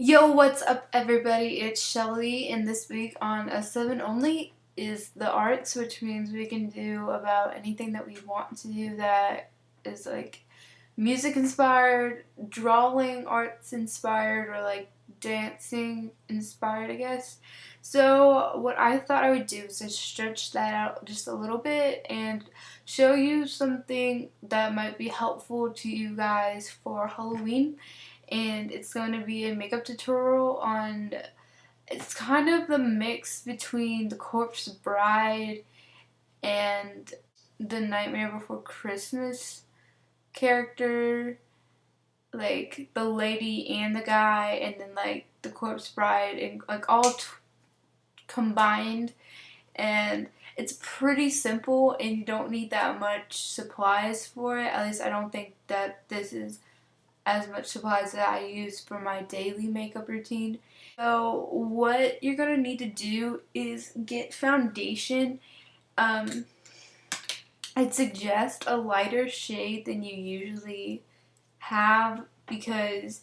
Yo, what's up everybody? It's Shelly, and this week on a 7 only is the arts, which means we can do about anything that we want to do that is like music inspired, drawing arts inspired, or like dancing inspired, I guess. So what I thought I would do is just stretch that out just a little bit and show you something that might be helpful to you guys for Halloween. And it's going to be a makeup tutorial on, it's kind of the mix between the Corpse Bride and the Nightmare Before Christmas character, like the lady and the guy, and then like the Corpse Bride, and like all combined. And it's pretty simple, and you don't need that much supplies for it. At least I don't think that this is as much supplies that I use for my daily makeup routine. So what you're gonna need to do is get foundation. I'd suggest a lighter shade than you usually have because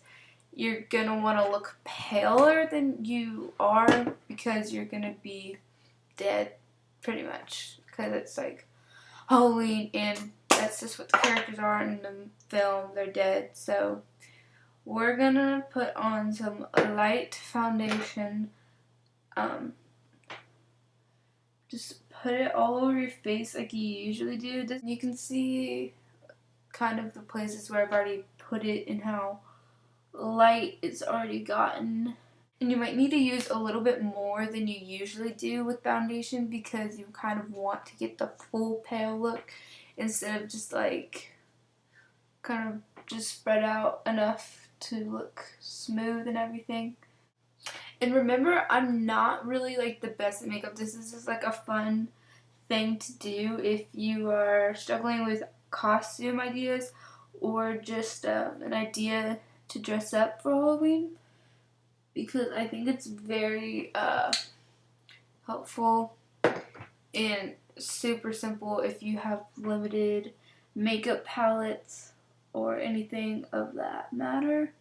you're gonna want to look paler than you are because you're gonna be dead pretty much because it's like Halloween and that's just what the characters are in the film. They're dead. So we're gonna put on some light foundation. Just put it all over your face like you usually do. You can see kind of the places where I've already put it and how light it's already gotten. And you might need to use a little bit more than you usually do with foundation because you kind of want to get the full pale look instead of just like kind of just spread out enough to look smooth and everything. And remember, I'm not really like the best at makeup. This is just like a fun thing to do if you are struggling with costume ideas or just an idea to dress up for Halloween, because I think it's very helpful and super simple if you have limited makeup palettes or anything of that matter.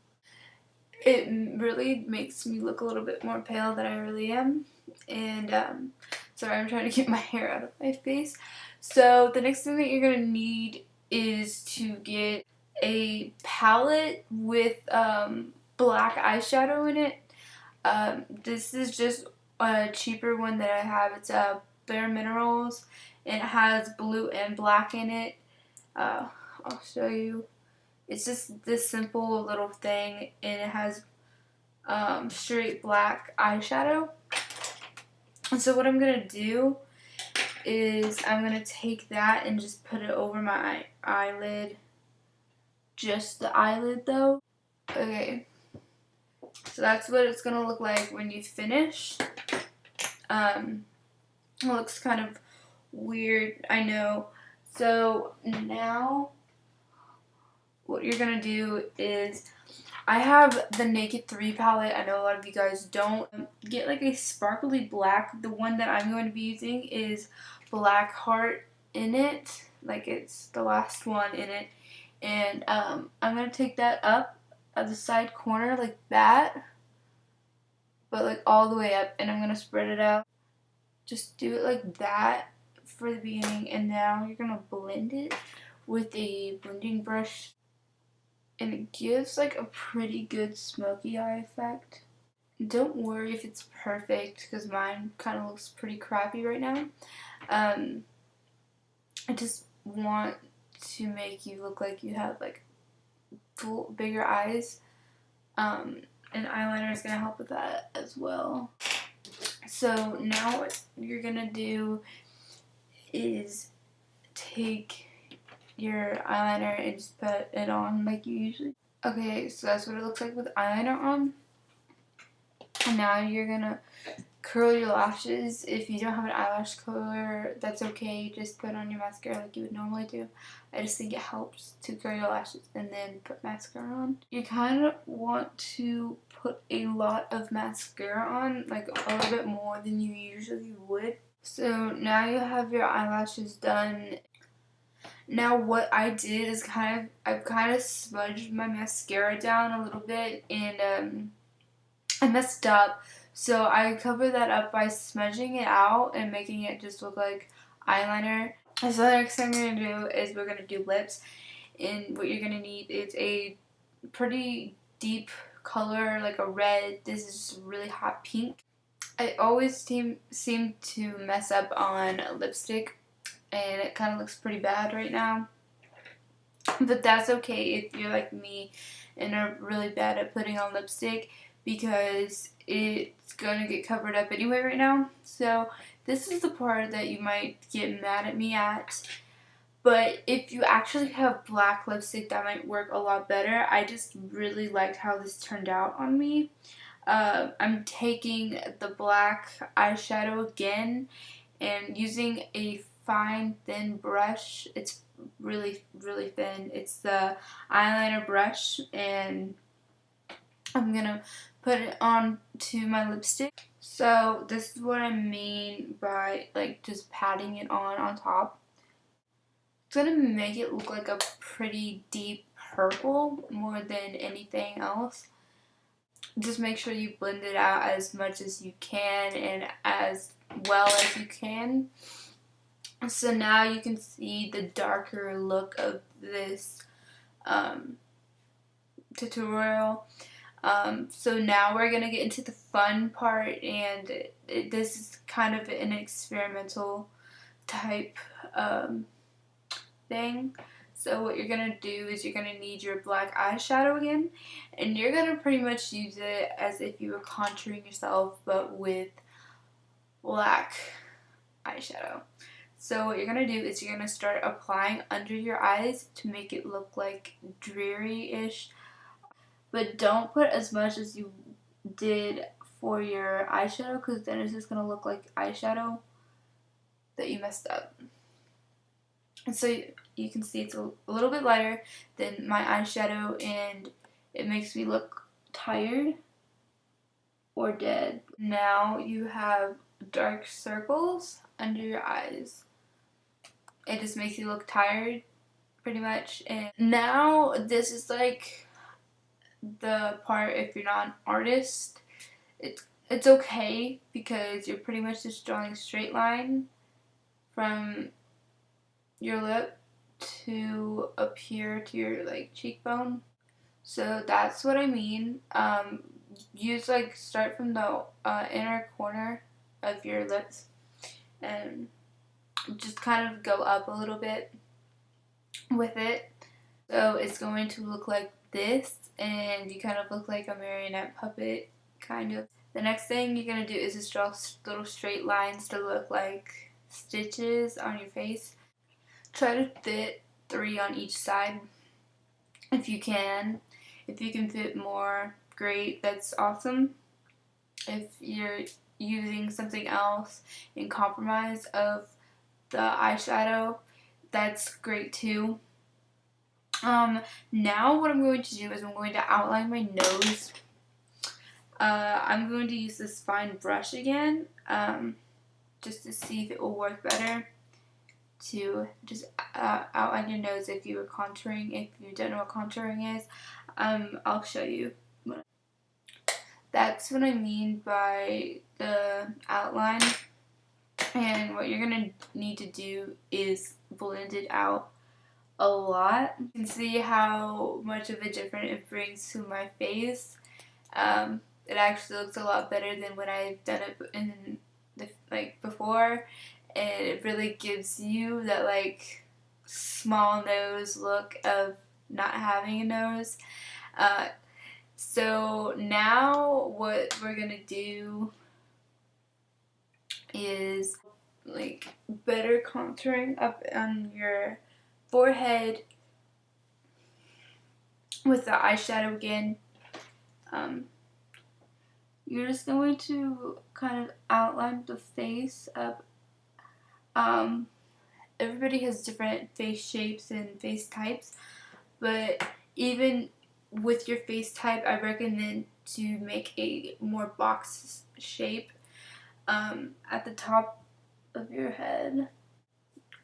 It really makes me look a little bit more pale than I really am. And sorry, I'm trying to get my hair out of my face. So the next thing that you're going to need is to get a palette with black eyeshadow in it. This is just a cheaper one that I have. It's Bare Minerals, and it has blue and black in it. I'll show you. It's just this simple little thing, and it has straight black eyeshadow. And so what I'm going to do is I'm going to take that and just put it over my eyelid. Just the eyelid though. Okay. So that's what it's going to look like when you finish. It looks kind of weird, I know. So now what you're going to do is, I have the Naked 3 palette. I know a lot of you guys don't. Get like a sparkly black. The one that I'm going to be using is Black Heart in it. Like it's the last one in it. And I'm going to take that up at the side corner like that. But like all the way up. And I'm going to spread it out. Just do it like that for the beginning. And now you're going to blend it with a blending brush. And it gives like a pretty good smoky eye effect. Don't worry if it's perfect because mine kind of looks pretty crappy right now. I just want to make you look like you have like full, bigger eyes. And eyeliner is going to help with that as well. So now what you're going to do is take your eyeliner and just put it on like you usually. Okay, so that's what it looks like with eyeliner on. And now you're gonna curl your lashes. If you don't have an eyelash curler, that's okay. Just put on your mascara like you would normally do. I just think it helps to curl your lashes and then put mascara on. You kind of want to put a lot of mascara on, like a little bit more than you usually would. So now you have your eyelashes done. Now what I did is I've kind of smudged my mascara down a little bit, and I messed up, so I covered that up by smudging it out and making it just look like eyeliner. So the next thing I'm going to do is we're going to do lips, and what you're going to need is a pretty deep color, like a red. This is really hot pink. I always seem to mess up on lipstick, and it kind of looks pretty bad right now. But that's okay if you're like me and are really bad at putting on lipstick, because it's going to get covered up anyway right now. So this is the part that you might get mad at me at. But if you actually have black lipstick, that might work a lot better. I just really liked how this turned out on me. I'm taking the black eyeshadow again and using a fine thin brush. It's really thin. It's the eyeliner brush, and I'm gonna put it on to my lipstick. So this is what I mean by like just patting it on top. It's gonna make it look like a pretty deep purple more than anything else. Just make sure you blend it out as much as you can and as well as you can. So now you can see the darker look of this tutorial. So now we're going to get into the fun part, and this is kind of an experimental type thing. So what you're going to do is you're going to need your black eyeshadow again, and you're going to pretty much use it as if you were contouring yourself, but with black eyeshadow. So what you're going to do is you're going to start applying under your eyes to make it look like dreary-ish, but don't put as much as you did for your eyeshadow, because then it's just going to look like eyeshadow that you messed up. And so you can see it's a little bit lighter than my eyeshadow, and it makes me look tired or dead. Now you have dark circles under your eyes. It just makes you look tired, pretty much. And now this is like the part, if you're not an artist, it's okay, because you're pretty much just drawing a straight line from your lip to up here to your like cheekbone. So that's what I mean. Start from the inner corner of your lips and just kind of go up a little bit with it. So it's going to look like this, and you kind of look like a marionette puppet, kind of. The next thing you're going to do is just draw little straight lines to look like stitches on your face. Try to fit 3 on each side if you can. If you can fit more, great, that's awesome. If you're using something else in compromise of the eyeshadow, that's great too. Now what I'm going to do is I'm going to outline my nose. I'm going to use this fine brush again, just to see if it will work better to just outline your nose if you were contouring. If you don't know what contouring is, I'll show you. That's what I mean by the outline. And what you're going to need to do is blend it out a lot. You can see how much of a difference it brings to my face. It actually looks a lot better than when I've done it in before, and it really gives you that like small nose look of not having a nose. So now what we're gonna do is like better contouring up on your forehead with the eyeshadow again. You're just going to kind of outline the face up. Everybody has different face shapes and face types, but even with your face type, I recommend to make a more box shape at the top of your head,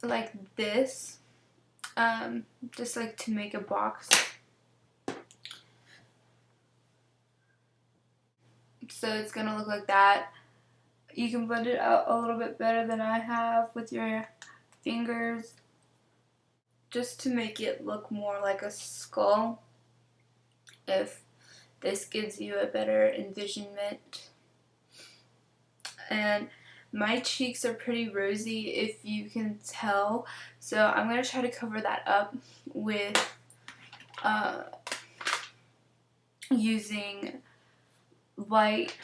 like this, just like to make a box. So it's going to look like that. You can blend it out a little bit better than I have with your fingers, just to make it look more like a skull, if this gives you a better envisionment. And my cheeks are pretty rosy, if you can tell, so I'm going to try to cover that up with using light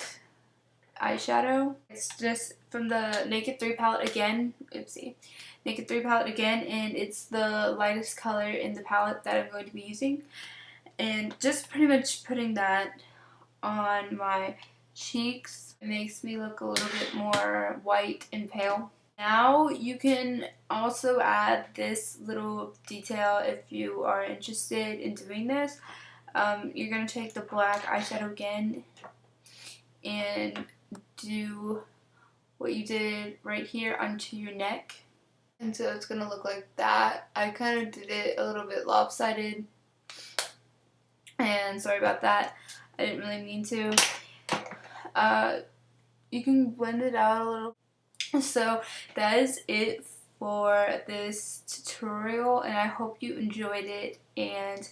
eyeshadow. It's just from the Naked 3 palette again. Oopsie. Naked 3 palette again, and it's the lightest color in the palette that I'm going to be using. And just pretty much putting that on my cheeks. It makes me look a little bit more white and pale. Now you can also add this little detail if you are interested in doing this. You're going to take the black eyeshadow again and do what you did right here onto your neck. And so it's going to look like that. I kind of did it a little bit lopsided, and sorry about that. I didn't really mean to. You can blend it out a little. So that is it for this tutorial, and I hope you enjoyed it, and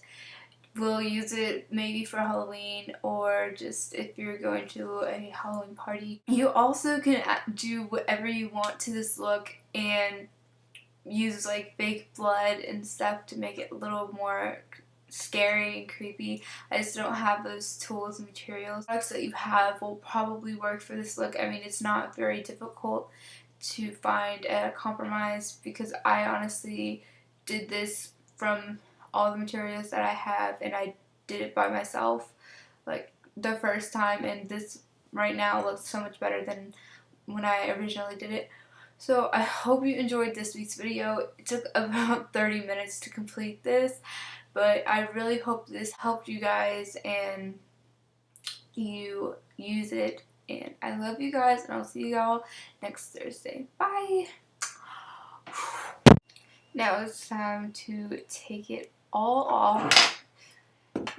we'll use it maybe for Halloween, or just if you're going to a Halloween party. You also can do whatever you want to this look and use like fake blood and stuff to make it a little more scary and creepy. I just don't have those tools and materials. The products that you have will probably work for this look. I mean, it's not very difficult to find a compromise, because I honestly did this from all the materials that I have, and I did it by myself like the first time, and this right now looks so much better than when I originally did it. So I hope you enjoyed this week's video. It took about 30 minutes to complete this, but I really hope this helped you guys and you use it. And I love you guys, and I'll see you all next Thursday. Bye! Now it's time to take it all off.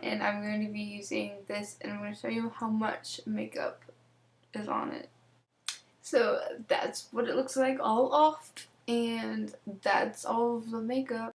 And I'm going to be using this, and I'm going to show you how much makeup is on it. So that's what it looks like all off, and that's all of the makeup.